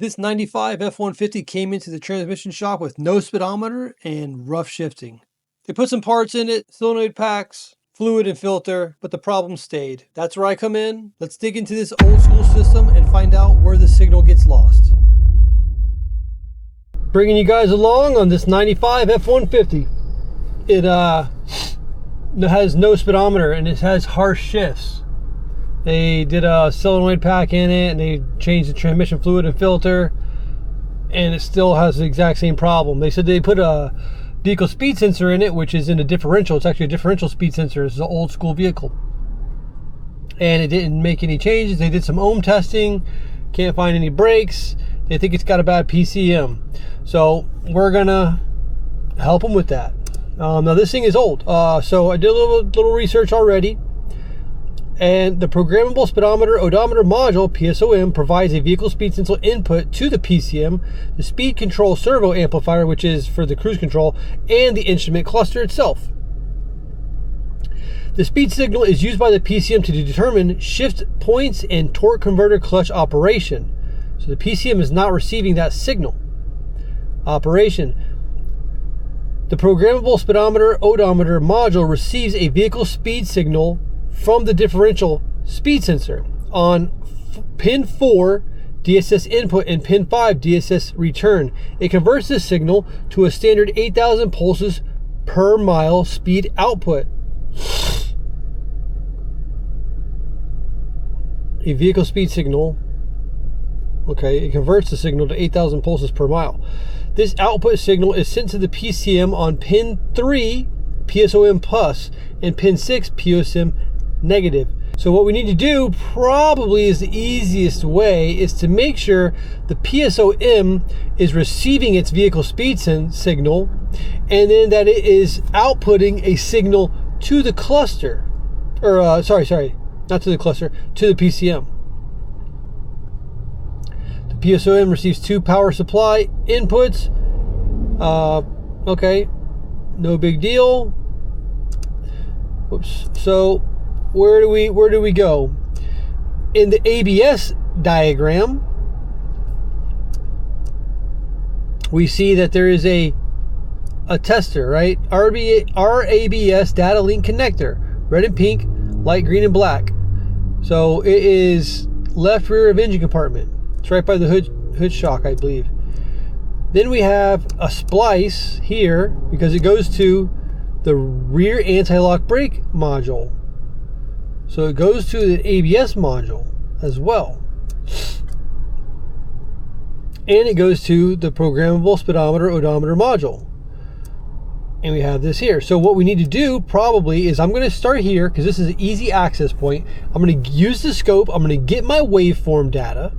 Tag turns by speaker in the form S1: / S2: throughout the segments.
S1: This 95 F-150 came into the transmission shop with no speedometer and rough shifting. They put some parts in it, solenoid packs, fluid and filter, but the problem stayed. That's where I come in. Let's dig into this old school system and find out where the signal gets lost. Bringing you guys along on this 95 F-150. It has no speedometer and it has harsh shifts. They did a solenoid pack in it and they changed the transmission fluid and filter, and it still has the exact same problem. They said they put a vehicle speed sensor in it, which is in a differential. It's actually a differential speed sensor. It's an old school vehicle. And it didn't make any changes. They did some ohm testing. Can't find any brakes. They think it's got a bad PCM. So we're gonna help them with that. Now this thing is old. So I did a little research already. And the programmable speedometer odometer module, PSOM, provides a vehicle speed sensor input to the PCM, the speed control servo amplifier, which is for the cruise control, and the instrument cluster itself. The speed signal is used by the PCM to determine shift points and torque converter clutch operation. So the PCM is not receiving that signal. Operation. The programmable speedometer odometer module receives a vehicle speed signal from the differential speed sensor on pin 4 DSS input and pin 5 DSS return. It converts this signal to a standard 8,000 pulses per mile speed output. A vehicle speed signal. Okay, it converts the signal to 8,000 pulses per mile. This output signal is sent to the PCM on pin 3 PSOM plus and pin 6 PSOM negative. So what we need to do, probably is the easiest way, is to make sure the PSOM is receiving its vehicle speed signal, and then that it is outputting a signal to the cluster, or sorry, not to the cluster, to the PCM. The PSOM receives 2 power supply inputs. Okay, no big deal. Whoops. So where do we go? In the ABS diagram, we see that there is a tester, right? RABS data link connector, red and pink, light green and black. So it is left rear of engine compartment. It's right by the hood shock, I believe. Then we have a splice here because it goes to the rear anti-lock brake module. So it goes to the ABS module as well. And it goes to the programmable speedometer odometer module. And we have this here. So what we need to do probably is I'm going to start here because this is an easy access point. I'm going to use the scope. I'm going to get my waveform data.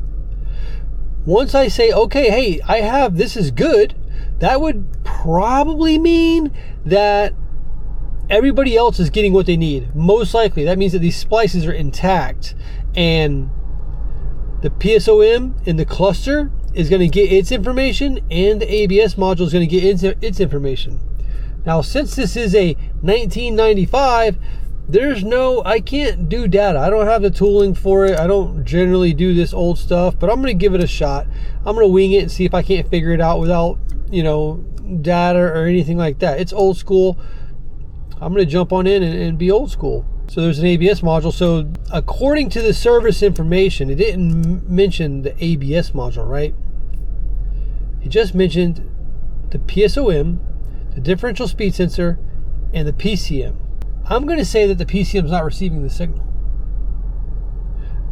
S1: Once I say, okay, hey, I have, this is good, that would probably mean that everybody else is getting what they need. Most likely. That means that these splices are intact. And the PSOM in the cluster is going to get its information, and the ABS module is going to get its information. Now, since this is a 1995, I can't do data. I don't have the tooling for it. I don't generally do this old stuff, but I'm going to give it a shot. I'm going to wing it and see if I can't figure it out without, data or anything like that. It's old school. I'm going to jump on in and be old school. So there's an ABS module. So according to the service information, it didn't mention the ABS module, right? It just mentioned the PSOM, the differential speed sensor, and the PCM. I'm going to say that the PCM is not receiving the signal,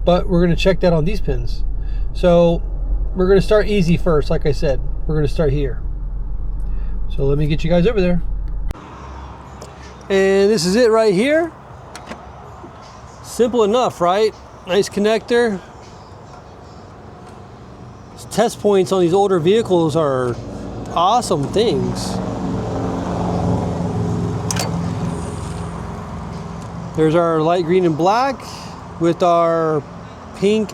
S1: but we're going to check that on these pins. So we're going to start easy first. Like I said, we're going to start here. So let me get you guys over there. And this is it right here. Simple enough, right? Nice connector. Test points on these older vehicles are awesome things. There's our light green and black with our pink,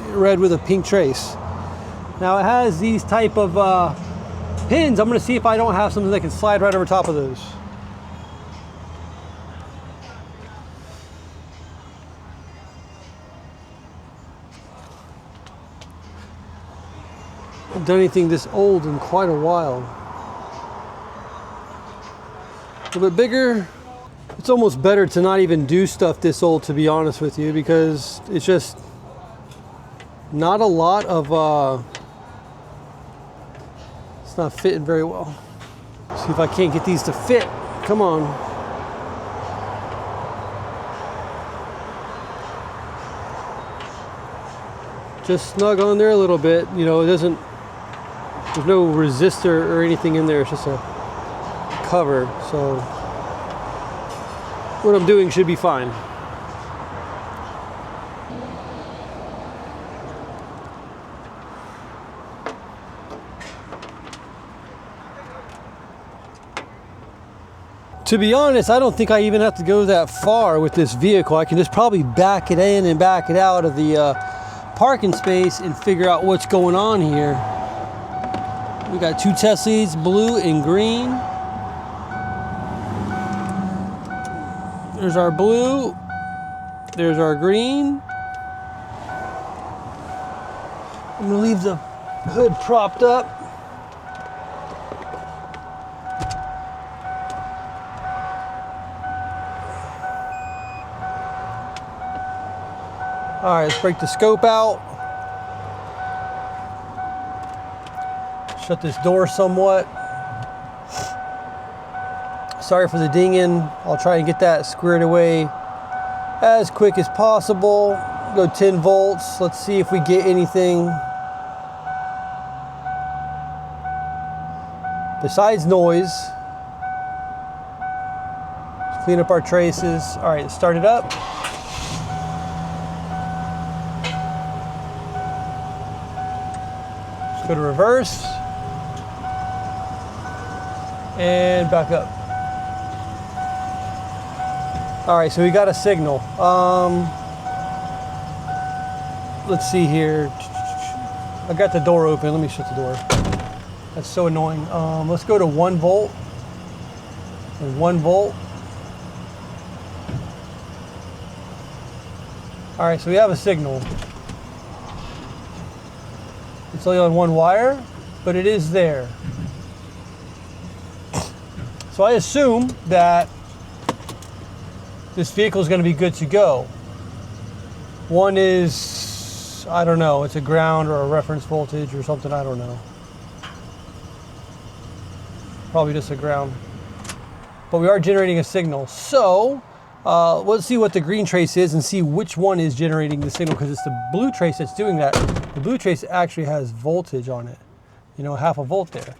S1: red with a pink trace. Now it has these type of pins. I'm going to see if I don't have something that can slide right over top of those. haven't done anything this old in quite a while. A little bit bigger. It's almost better to not even do stuff this old, to be honest with you, because it's just not a lot of, it's not fitting very well. See if I can't get these to fit. Come on. Just snug on there a little bit. You know, it doesn't, there's no resistor or anything in there. It's just a cover. So what I'm doing should be fine. To be honest, I don't think I even have to go that far with this vehicle. I can just probably back it in and back it out of the parking space and figure out what's going on here. We got two test leads, blue and green. There's our blue. There's our green. I'm gonna leave the hood propped up. All right, let's break the scope out. Shut this door somewhat. Sorry for the dinging. I'll try and get that squared away as quick as possible. Go 10 volts. Let's see if we get anything besides noise. Let's clean up our traces. All right, start it up. Go to reverse and back up. All right, so we got a signal. Let's see here. I got the door open. Let me shut the door. That's so annoying. Let's go to 1 volt and 1 volt. All right, so we have a signal. It's only on 1 wire, but it is there. So I assume that this vehicle is going to be good to go. One is, I don't know, it's a ground or a reference voltage or something, I don't know. Probably just a ground. But we are generating a signal. So let's see what the green trace is and see which one is generating the signal, because it's the blue trace that's doing that. The blue trace actually has voltage on it, you know, 0.5 volt there.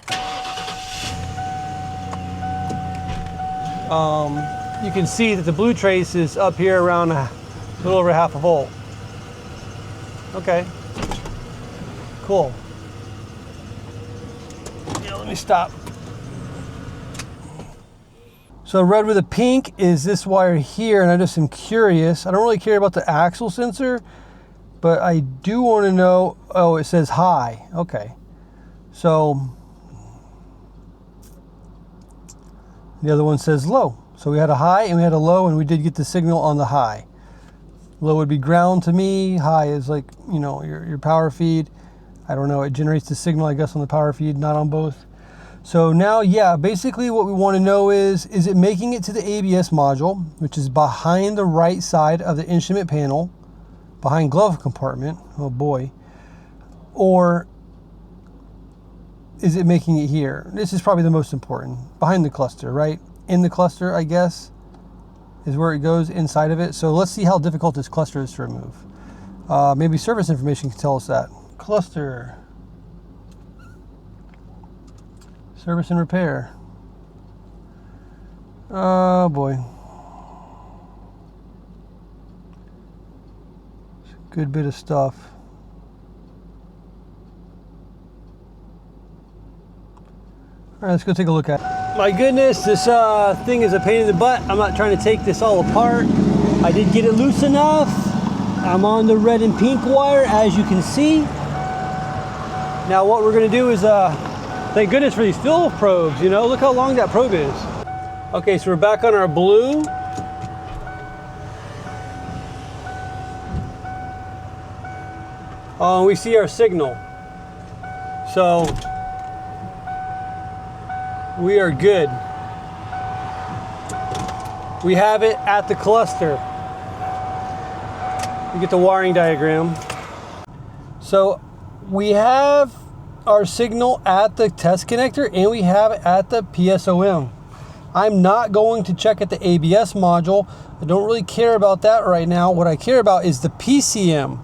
S1: You can see that the blue trace is up here around a little over 0.5 volt. Okay, cool. Yeah, let me stop. So red with a pink is this wire here, and I just am curious. I don't really care about the axle sensor, but I do want to know, oh, it says high. Okay. So the other one says low. So we had a high and we had a low, and we did get the signal on the high. Low would be ground to me. High is like, you know, your power feed. I don't know, it generates the signal, I guess, on the power feed, not on both. So now, yeah, basically what we want to know is it making it to the ABS module, which is behind the right side of the instrument panel, behind glove compartment, oh boy, or is it making it here? This is probably the most important, behind the cluster, right? In the cluster, I guess, is where it goes inside of it. So let's see how difficult this cluster is to remove. Maybe service information can tell us that. Cluster. Service and repair. Oh boy. It's a good bit of stuff. All right, let's go take a look at it. My goodness, this thing is a pain in the butt. I'm not trying to take this all apart. I did get it loose enough. I'm on the red and pink wire, as you can see. Now what we're gonna do is, thank goodness for these Phillips probes, you know, look how long that probe is. Okay, so we're back on our blue. We see our signal. So we are good. We have it at the cluster. You get the wiring diagram. So we have our signal at the test connector and we have it at the PSOM. I'm not going to check at the ABS module. I don't really care about that right now. What I care about is the PCM.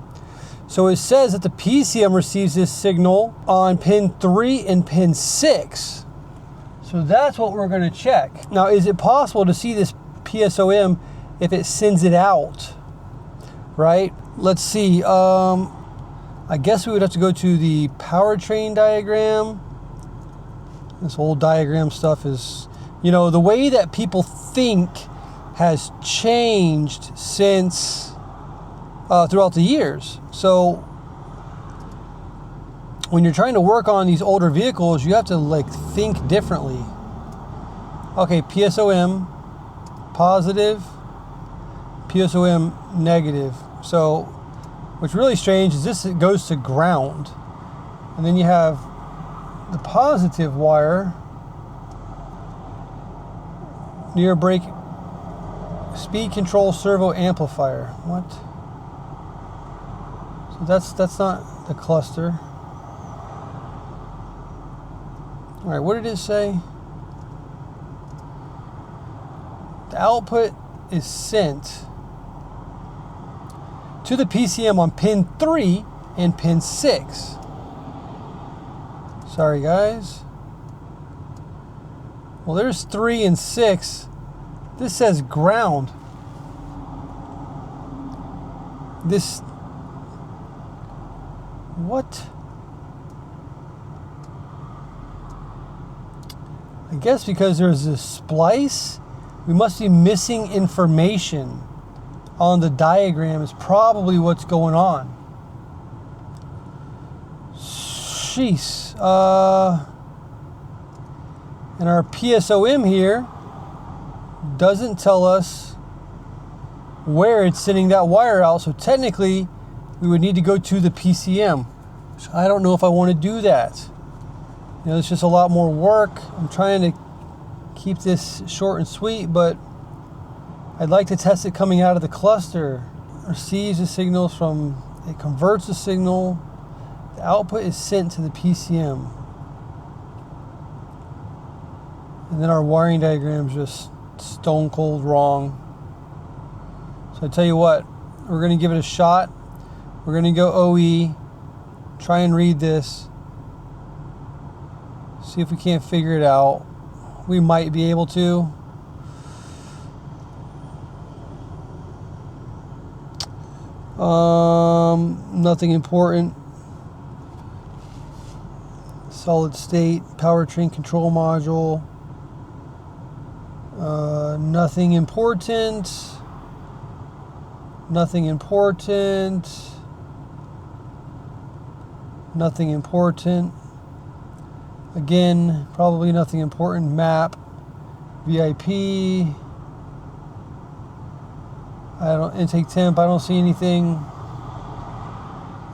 S1: So it says that the PCM receives this signal on pin 3 and pin 6. So that's what we're going to check. Now, is it possible to see this PSOM if it sends it out? Right? Let's see. I guess we would have to go to the powertrain diagram. This whole diagram stuff is, you know, the way that people think has changed since throughout the years. So when you're trying to work on these older vehicles, you have to like think differently. Okay, PSOM positive, PSOM negative. So what's really strange is this, it goes to ground, and then you have the positive wire near brake speed control servo amplifier. What? So that's not the cluster. All right, what did it say? The output is sent to the PCM on pin 3 and pin 6. Sorry guys. Well, there's 3 and 6. This says ground. This, what? I guess because there's a splice, we must be missing information on the diagram is probably what's going on. Jeez. And our PSOM here doesn't tell us where it's sending that wire out, so technically we would need to go to the PCM. So I don't know if I want to do that. You know, it's just a lot more work. I'm trying to keep this short and sweet, but I'd like to test it coming out of the cluster. It receives the signals from, it converts the signal. The output is sent to the PCM. And then our wiring diagram is just stone cold wrong. So I tell you what, we're gonna give it a shot. We're gonna go OE, try and read this, see if we can't figure it out. We might be able to. Nothing important. Solid state, powertrain control module. Nothing important. Nothing important. Nothing important. Again, probably nothing important. Map, VIP. I don't, intake temp, I don't see anything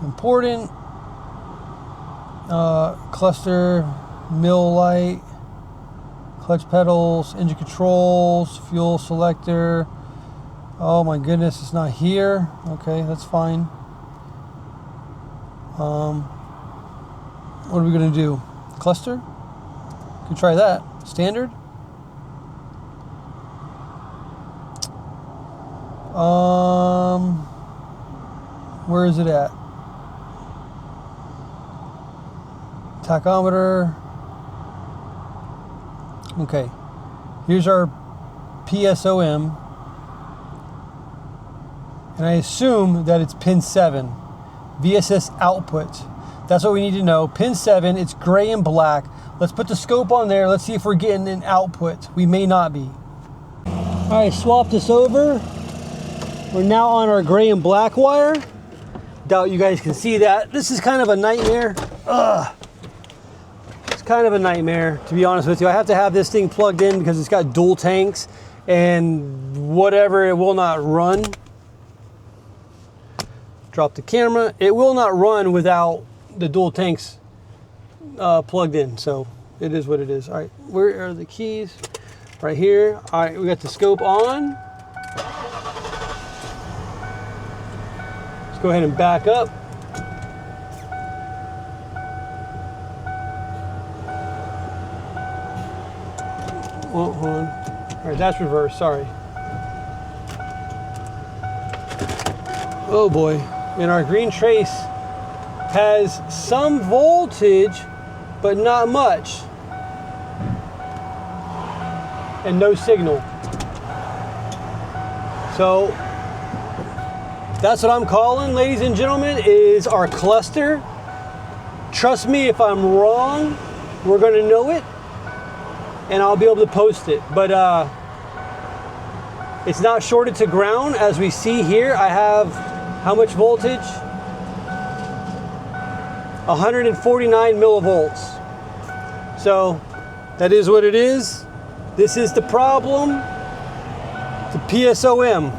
S1: important. Cluster, mill light, clutch pedals, engine controls, fuel selector. Oh my goodness, it's not here. Okay, that's fine. What are we gonna do? Cluster? Could try that. Standard? Where is it at? Tachometer. Okay, here's our PSOM, and I assume that it's pin 7, VSS output. That's what we need to know. Pin 7, it's gray and black. Let's put the scope on there. Let's see if we're getting an output. We may not be. All right, swap this over. We're now on our gray and black wire. Doubt you guys can see that. This is kind of a nightmare. Ugh. It's kind of a nightmare, to be honest with you. I have to have this thing plugged in because it's got dual tanks and whatever, it will not run. Drop the camera. It will not run without the dual tanks plugged in, so it is what it is. All right, where are the keys? Right here. All right, we got the scope on. Let's go ahead and back up. Oh, hold on. All right, that's reverse, sorry. Oh boy, and our green trace has some voltage, but not much. And no signal. So that's what I'm calling, ladies and gentlemen, is our cluster. Trust me, if I'm wrong, we're gonna know it and I'll be able to post it. But it's not shorted to ground. As we see here, I have how much voltage? 149 millivolts. So that is what it is. This is the problem. The PSOM.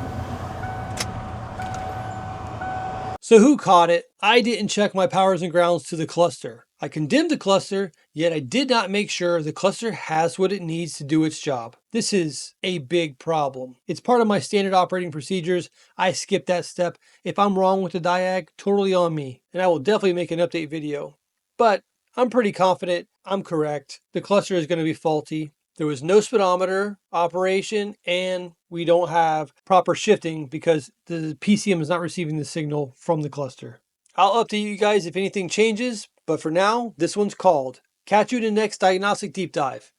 S1: So who caught it? I didn't check my powers and grounds to the cluster. I condemned the cluster, yet I did not make sure the cluster has what it needs to do its job. This is a big problem. It's part of my standard operating procedures. I skipped that step. If I'm wrong with the diag, totally on me. And I will definitely make an update video. But I'm pretty confident I'm correct. The cluster is going to be faulty. There was no speedometer operation, and we don't have proper shifting because the PCM is not receiving the signal from the cluster. I'll update you guys if anything changes, but for now, this one's called. Catch you in the next diagnostic deep dive.